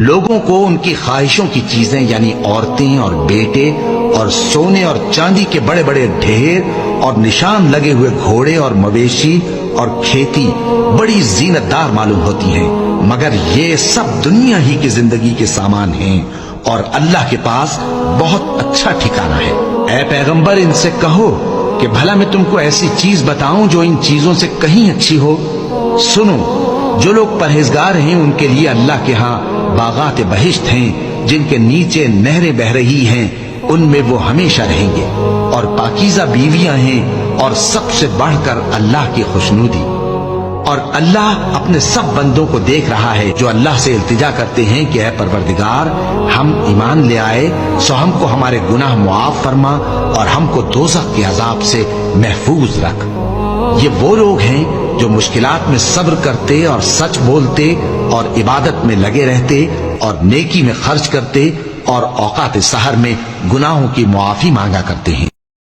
لوگوں کو ان کی خواہشوں کی چیزیں یعنی عورتیں اور بیٹے اور سونے اور چاندی کے بڑے بڑے ڈھیر اور نشان لگے ہوئے گھوڑے اور مویشی اور کھیتی بڑی زینت دار معلوم ہوتی ہیں، مگر یہ سب دنیا ہی کی زندگی کے سامان ہیں اور اللہ کے پاس بہت اچھا ٹھکانہ ہے۔ اے پیغمبر ان سے کہو کہ بھلا میں تم کو ایسی چیز بتاؤں جو ان چیزوں سے کہیں اچھی ہو؟ سنو، جو لوگ پرہیزگار ہیں ان کے لیے اللہ کے ہاں باغات بہشت ہیں جن کے نیچے نہریں بہ رہی ہیں، ان میں وہ ہمیشہ رہیں گے، اور پاکیزہ بیویاں ہیں، اور سب سے بڑھ کر اللہ کی خوشنودی۔ اور اللہ اپنے سب بندوں کو دیکھ رہا ہے جو اللہ سے التجا کرتے ہیں کہ اے پروردگار، ہم ایمان لے آئے سو ہم کو ہمارے گناہ معاف فرما اور ہم کو دوزخ کے عذاب سے محفوظ رکھ۔ یہ وہ لوگ ہیں جو مشکلات میں صبر کرتے اور سچ بولتے اور عبادت میں لگے رہتے اور نیکی میں خرچ کرتے اور اوقات سحر میں گناہوں کی معافی مانگا کرتے ہیں۔